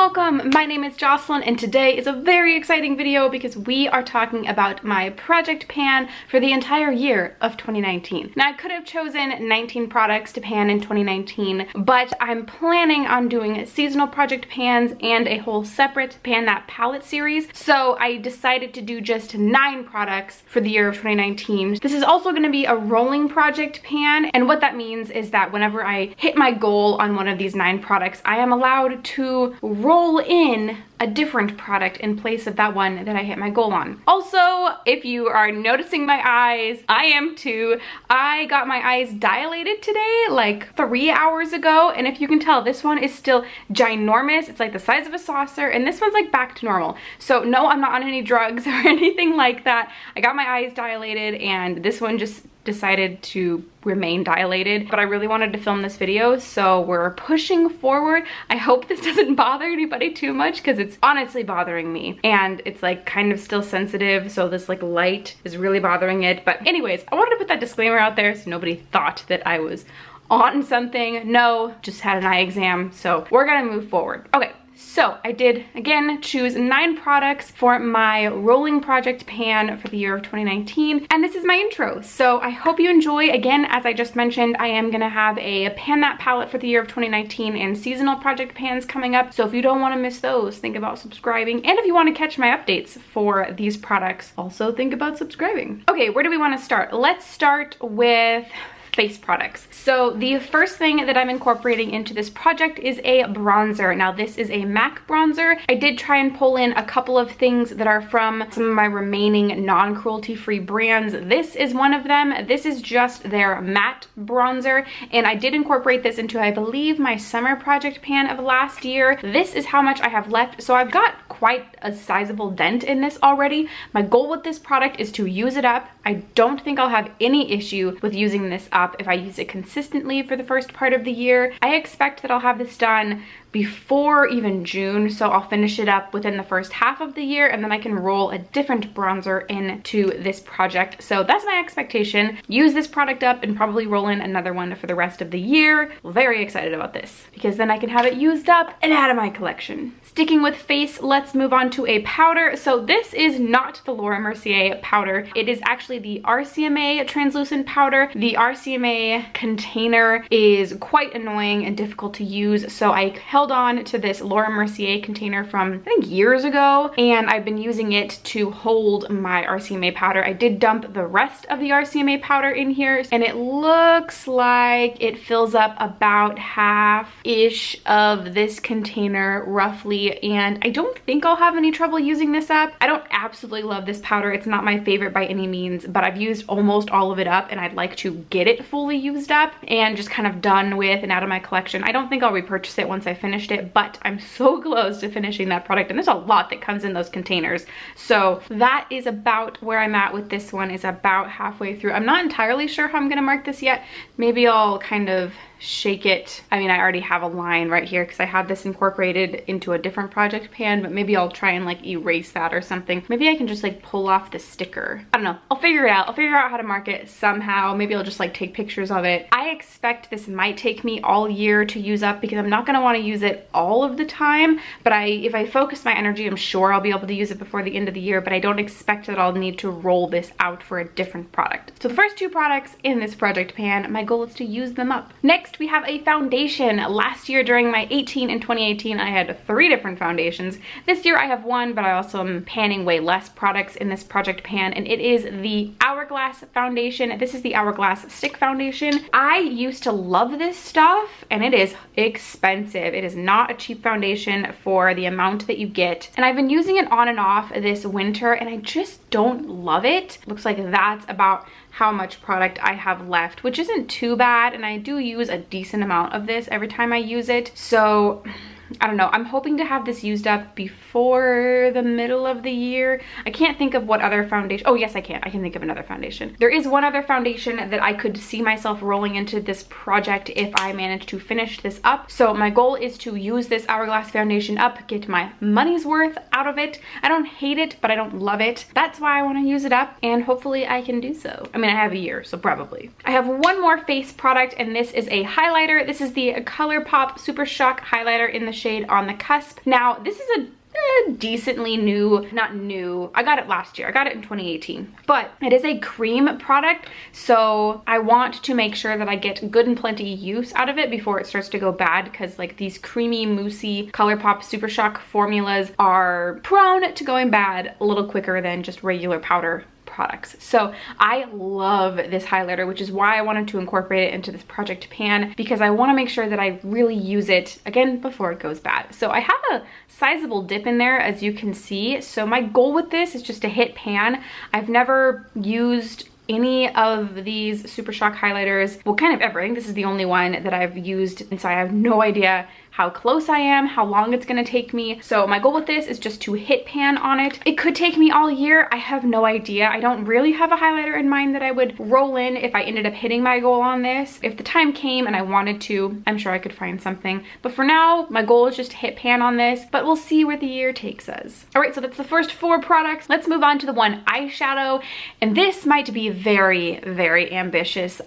welcome! My name is Jocelyn and today is a very exciting video because we are talking about my project pan for the entire year of 2019. Now I could have chosen 19 products to pan in 2019, but I'm planning on doing seasonal project pans and a whole separate pan that palette series. So I decided to do just 9 products for the year of 2019. This is also going to be a rolling project pan, and what that means is that whenever I hit my goal on one of these 9 products, I am allowed to roll in a different product in place of that one that I hit my goal on. Also, if you are noticing my eyes, I am too. I got my eyes dilated today, like 3 hours ago, and if you can tell, this one is still ginormous. It's like the size of a saucer, and this one's like back to normal. So no, I'm not on any drugs or anything like that. I got my eyes dilated, and this one just decided to remain dilated, but I really wanted to film this video, so we're pushing forward. I hope this doesn't bother anybody too much because it's honestly bothering me, and it's like kind of still sensitive, so this like light is really bothering it. But anyways, I wanted to put that disclaimer out there so nobody thought that I was on something. No, just had an eye exam, so we're gonna move forward. Okay. So I did, again, choose 9 products for my rolling project pan for the year of 2019, and this is my intro. So I hope you enjoy. Again, as I just mentioned, I am gonna have a pan that palette for the year of 2019 and seasonal project pans coming up. So if you don't wanna miss those, think about subscribing. And if you wanna catch my updates for these products, also think about subscribing. Okay, where do we wanna start? Let's start with face products. So the first thing that I'm incorporating into this project is a bronzer. Now this is a MAC bronzer. I did try and pull in a couple of things that are from some of my remaining non-cruelty free brands. This is one of them. This is just their matte bronzer, and I did incorporate this into, I believe, my summer project pan of last year. This is how much I have left, so I've got quite a sizable dent in this already. My goal with this product is to use it up. I don't think I'll have any issue with using this up if I use it consistently for the first part of the year. I expect that I'll have this done before even June, so I'll finish it up within the first half of the year, and then I can roll a different bronzer into this project. So that's my expectation. Use this product up and probably roll in another one for the rest of the year. Very excited about this because then I can have it used up and out of my collection. Sticking with face, let's move on to a powder. So this is not the Laura Mercier powder. It is actually the RCMA translucent powder. The RCMA container is quite annoying and difficult to use, so I held on to this Laura Mercier container from, I think, years ago, and I've been using it to hold my RCMA powder. I did dump the rest of the RCMA powder in here, and it looks like it fills up about half-ish of this container, roughly, and I don't think I'll have any trouble using this up. I don't absolutely love this powder. It's not my favorite by any means, but I've used almost all of it up, and I'd like to get it fully used up and just kind of done with and out of my collection. I don't think I'll repurchase it once I finished it, but I'm so close to finishing that product, and there's a lot that comes in those containers. So that is about where I'm at with this one, is about halfway through. I'm not entirely sure how I'm gonna mark this yet. Maybe I'll kind of shake it. I mean, I already have a line right here because I had this incorporated into a different project pan, but maybe I'll try and like erase that or something. Maybe I can just like pull off the sticker. I don't know. I'll figure it out. I'll figure out how to mark it somehow. Maybe I'll just like take pictures of it. I expect this might take me all year to use up because I'm not going to want to use it all of the time, but if I focus my energy, I'm sure I'll be able to use it before the end of the year, but I don't expect that I'll need to roll this out for a different product. So the first 2 products in this project pan, my goal is to use them up. Next, we have a foundation. Last year during my 18 and 2018, I had 3 different foundations. This year I have 1, but I also am panning way less products in this project pan, and it is the Hourglass foundation. This is the Hourglass stick foundation. I used to love this stuff, and it is expensive. It is not a cheap foundation for the amount that you get, and I've been using it on and off this winter, and I just don't love it. Looks like that's about how much product I have left, which isn't too bad, and I do use a decent amount of this every time I use it. So I don't know. I'm hoping to have this used up before the middle of the year. I can't think of what other foundation. Oh, yes, I can. I can think of another foundation. There is one other foundation that I could see myself rolling into this project if I manage to finish this up. So my goal is to use this Hourglass foundation up, get my money's worth out of it. I don't hate it, but I don't love it. That's why I want to use it up, and hopefully I can do so. I mean, I have a year, so probably. I have one more face product, and this is a highlighter. This is the ColourPop Super Shock highlighter in the shade On the Cusp. Now, this is a decently new, not new, I got it last year, I got it in 2018, but it is a cream product, so I want to make sure that I get good and plenty use out of it before it starts to go bad, because like these creamy, moussey ColourPop Super Shock formulas are prone to going bad a little quicker than just regular powder products. So I love this highlighter, which is why I wanted to incorporate it into this project pan, because I want to make sure that I really use it again before it goes bad. So I have a sizable dip in there, as you can see. So my goal with this is just to hit pan. I've never used any of these Super Shock highlighters, well, kind of ever. I think this is the only one that I've used, and so I have no idea how close I am, how long it's gonna take me. So my goal with this is just to hit pan on it. It could take me all year, I have no idea. I don't really have a highlighter in mind that I would roll in if I ended up hitting my goal on this. If the time came and I wanted to, I'm sure I could find something. But for now, my goal is just to hit pan on this, but we'll see where the year takes us. All right, so that's the first 4 products. Let's move on to the one eyeshadow. And this might be very, very ambitious.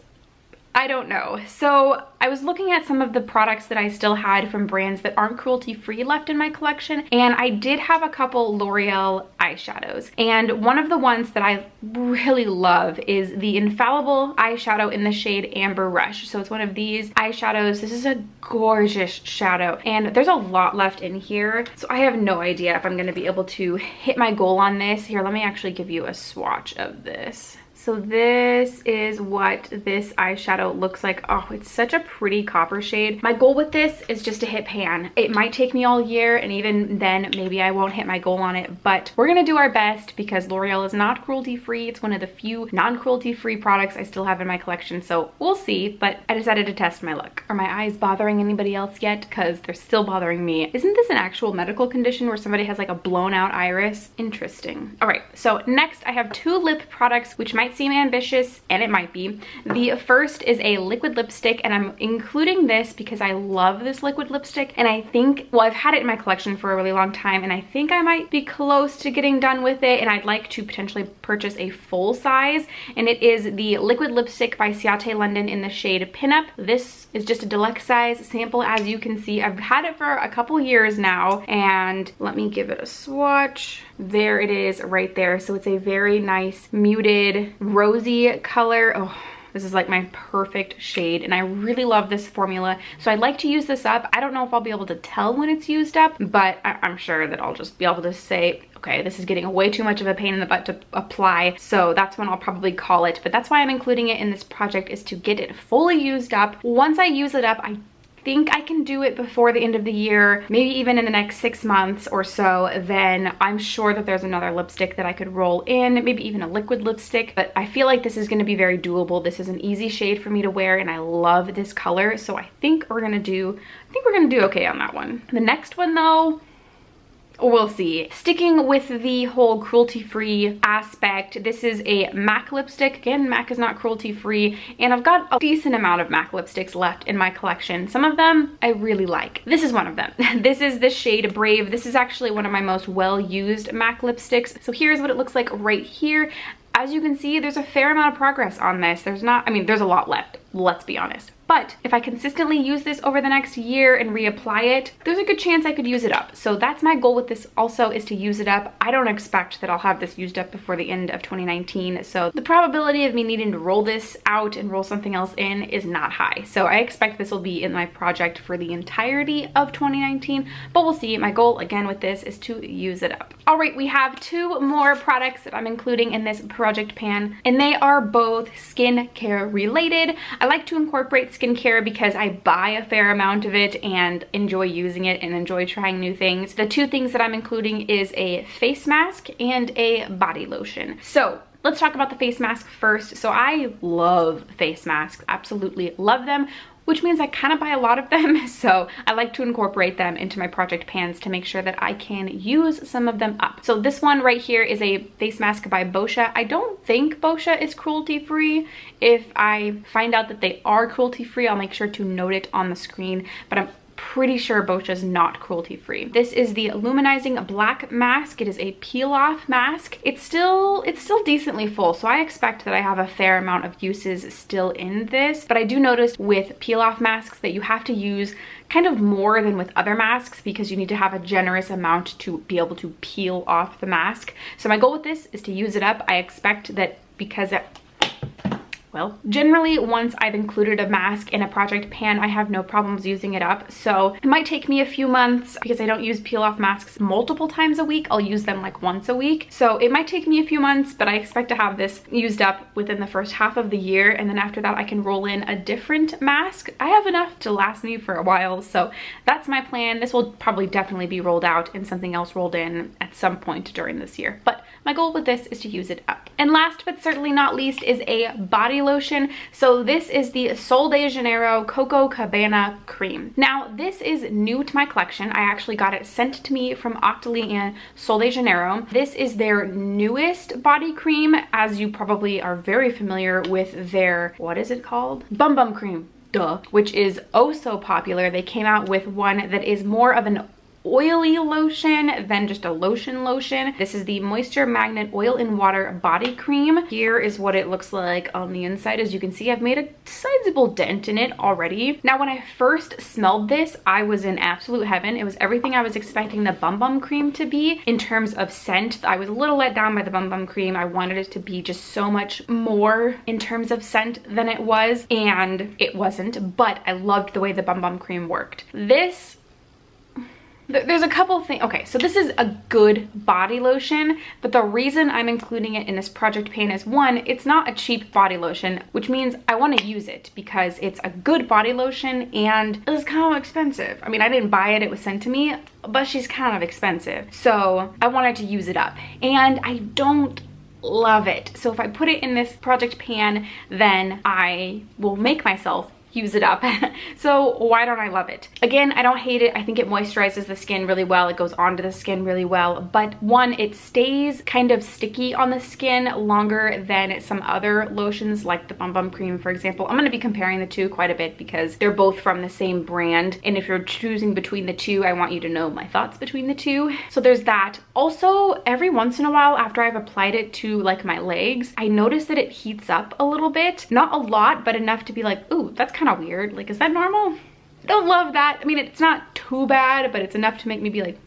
I don't know. So I was looking at some of the products that I still had from brands that aren't cruelty-free left in my collection, and I did have a couple L'Oreal eyeshadows. And one of the ones that I really love is the Infallible eyeshadow in the shade Amber Rush. So it's one of these eyeshadows. This is a gorgeous shadow, and there's a lot left in here. So I have no idea if I'm gonna be able to hit my goal on this. Here, let me actually give you a swatch of this. So this is what this eyeshadow looks like. Oh, it's such a pretty copper shade. My goal with this is just to hit pan. It might take me all year, and even then maybe I won't hit my goal on it, but we're gonna do our best because L'Oreal is not cruelty-free. It's one of the few non-cruelty-free products I still have in my collection, so we'll see, but I decided to test my luck. Are my eyes bothering anybody else yet? Because they're still bothering me. Isn't this an actual medical condition where somebody has like a blown out iris? Interesting. All right, so next I have 2 lip products, which might seem ambitious, and it might be. The first is a liquid lipstick, and I'm including this because I love this liquid lipstick, and I think, well, I've had it in my collection for a really long time, and I think I might be close to getting done with it, and I'd like to potentially purchase a full size, and it is the liquid lipstick by Ciate London in the shade Pinup. This is just a deluxe size sample. As you can see, I've had it for a couple years now, and let me give it a swatch. There it is right there. So it's a very nice muted rosy color. Oh, this is like my perfect shade, and I really love this formula. So I'd like to use this up. I don't know if I'll be able to tell when it's used up, but I'm sure that I'll just be able to say, okay, this is getting way too much of a pain in the butt to apply. So that's when I'll probably call it. But that's why I'm including it in this project, is to get it fully used up. Once I use it up, I think I can do it before the end of the year, maybe even in the next 6 months or so. Then I'm sure that there's another lipstick that I could roll in, maybe even a liquid lipstick, but I feel like this is going to be very doable. This is an easy shade for me to wear, and I love this color, so I think we're gonna do okay on that one. The next one though, we'll see. Sticking with the whole cruelty-free aspect, this is a MAC lipstick. Again, MAC is not cruelty-free, and I've got a decent amount of MAC lipsticks left in my collection. Some of them I really like. This is one of them. This is the shade Brave. This is actually one of my most well-used MAC lipsticks. So here's what it looks like right here. As you can see, there's a fair amount of progress on this. There's a lot left, let's be honest. But if I consistently use this over the next year and reapply it, there's a good chance I could use it up. So that's my goal with this also, is to use it up. I don't expect that I'll have this used up before the end of 2019. So the probability of me needing to roll this out and roll something else in is not high. So I expect this will be in my project for the entirety of 2019, but we'll see. My goal again with this is to use it up. All right, we have 2 more products that I'm including in this project pan, and they are both skincare related. I like to incorporate skincare because I buy a fair amount of it and enjoy using it and enjoy trying new things. The 2 things that I'm including is a face mask and a body lotion. So let's talk about the face mask first. So I love face masks, absolutely love them, which means I kind of buy a lot of them. So I like to incorporate them into my project pans to make sure that I can use some of them up. So this one right here is a face mask by Boscia. I don't think Boscia is cruelty-free. If I find out that they are cruelty-free, I'll make sure to note it on the screen, but I'm pretty sure Boscia's not cruelty free. This is the Luminizing Black Mask. It is a peel off mask. It's still decently full, so I expect that I have a fair amount of uses still in this, but I do notice with peel off masks that you have to use kind of more than with other masks because you need to have a generous amount to be able to peel off the mask. So my goal with this is to use it up. I expect that because well, generally once I've included a mask in a project pan, I have no problems using it up. So it might take me a few months because I don't use peel off masks multiple times a week. I'll use them like once a week. So it might take me a few months, but I expect to have this used up within the first half of the year. And then after that, I can roll in a different mask. I have enough to last me for a while. So that's my plan. This will probably definitely be rolled out and something else rolled in at some point during this year. But my goal with this is to use it up. And last but certainly not least is a body lotion. So this is the Sol de Janeiro Coco Cabana Cream. Now this is new to my collection. I actually got it sent to me from Octoly and Sol de Janeiro. This is their newest body cream, as you probably are very familiar with their, what is it called? Bum Bum Cream, duh, which is oh so popular. They came out with one that is more of an oily lotion than just a lotion. This is the Moisture Magnet Oil in Water Body Cream. Here is what it looks like on the inside. As you can see, I've made a sizable dent in it already. Now, when I first smelled this, I was in absolute heaven. It was everything I was expecting the Bum Bum Cream to be in terms of scent. I was a little let down by the Bum Bum Cream. I wanted it to be just so much more in terms of scent than it was, and it wasn't, but I loved the way the Bum Bum Cream worked. There's a couple things. Okay, so this is a good body lotion, but the reason I'm including it in this project pan is, one, it's not a cheap body lotion, which means I want to use it because it's a good body lotion and it's kind of expensive. I mean, I didn't buy it, it was sent to me, but she's kind of expensive. So I wanted to use it up, and I don't love it. So if I put it in this project pan, then I will make myself use it up. So why don't I love it? Again, I don't hate it. I think it moisturizes the skin really well. It goes onto the skin really well. But one, it stays kind of sticky on the skin longer than some other lotions like the Bum Bum Cream, for example. I'm going to be comparing the two quite a bit because they're both from the same brand. And if you're choosing between the two, I want you to know my thoughts between the two. So there's that. Also, every once in a while after I've applied it to like my legs, I notice that it heats up a little bit. Not a lot, but enough to be like, ooh, that's kind of weird. Like, is that normal? I don't love that. I mean, it's not too bad, but it's enough to make me be like,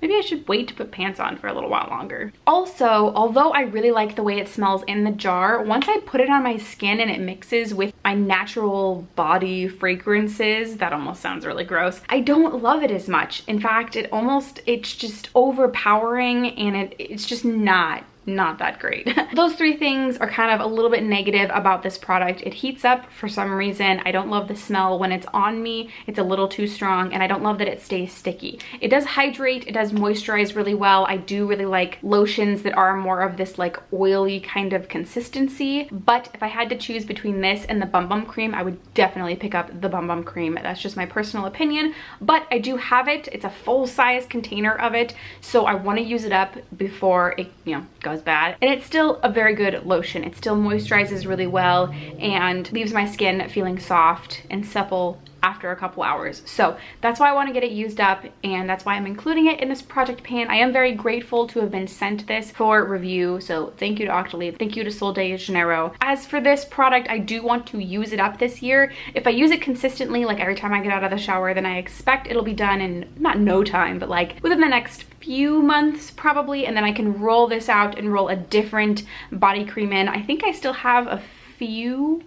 maybe I should wait to put pants on for a little while longer. Also, although I really like the way it smells in the jar, once I put it on my skin and it mixes with my natural body fragrances, that almost sounds really gross, I don't love it as much. In fact, it's just overpowering, and it's just not that great. Those three things are kind of a little bit negative about this product. It heats up for some reason. I don't love the smell when it's on me. It's a little too strong, and I don't love that it stays sticky. It does hydrate, it does moisturize really well. I do really like lotions that are more of this like oily kind of consistency, but if I had to choose between this and the Bum Bum Cream, I would definitely pick up the Bum Bum Cream. That's just my personal opinion, but I do have it. It's a full-size container of it, so I want to use it up before it, you know, goes bad. And it's still a very good lotion. It still moisturizes really well and leaves my skin feeling soft and supple after a couple hours. So that's why I want to get it used up, and that's why I'm including it in this project pan. I am very grateful to have been sent this for review, so thank you to Octoly, thank you to Sol de Janeiro. As for this product, I do want to use it up this year. If I use it consistently, like every time I get out of the shower, then I expect it'll be done in not no time, but like within the next few months probably, and then I can roll this out and roll a different body cream in. I think I still have a few.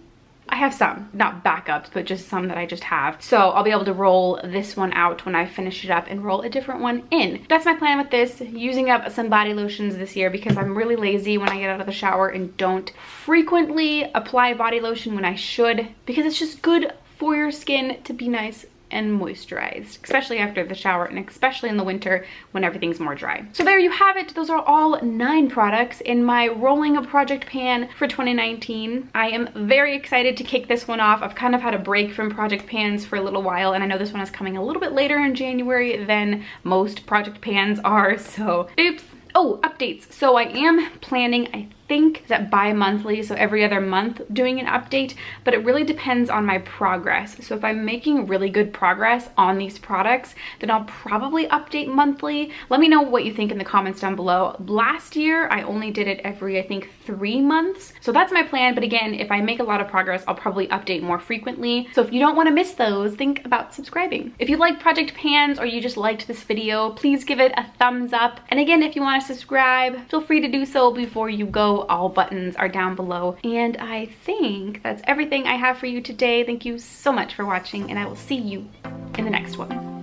I have some, not backups, but just some that I just have. So I'll be able to roll this one out when I finish it up and roll a different one in. That's my plan with this, using up some body lotions this year because I'm really lazy when I get out of the shower and don't frequently apply body lotion when I should, because it's just good for your skin to be nice and moisturized, especially after the shower and especially in the winter when everything's more dry. So there you have it. Those are all 9 products in my rolling a project pan for 2019. I am very excited to kick this one off. I've kind of had a break from project pans for a little while, and I know this one is coming a little bit later in January than most project pans are, so oops. Oh, updates. So I am planning, I think that bi-monthly, so every other month, doing an update, but it really depends on my progress. So if I'm making really good progress on these products, then I'll probably update monthly. Let me know what you think in the comments down below. Last year, I only did it every, I think, 3 months. So that's my plan. But again, if I make a lot of progress, I'll probably update more frequently. So if you don't want to miss those, think about subscribing. If you like project pans or you just liked this video, please give it a thumbs up. And again, if you want to subscribe, feel free to do so before you go. All buttons are down below. And I think that's everything I have for you today. Thank you so much for watching, and I will see you in the next one.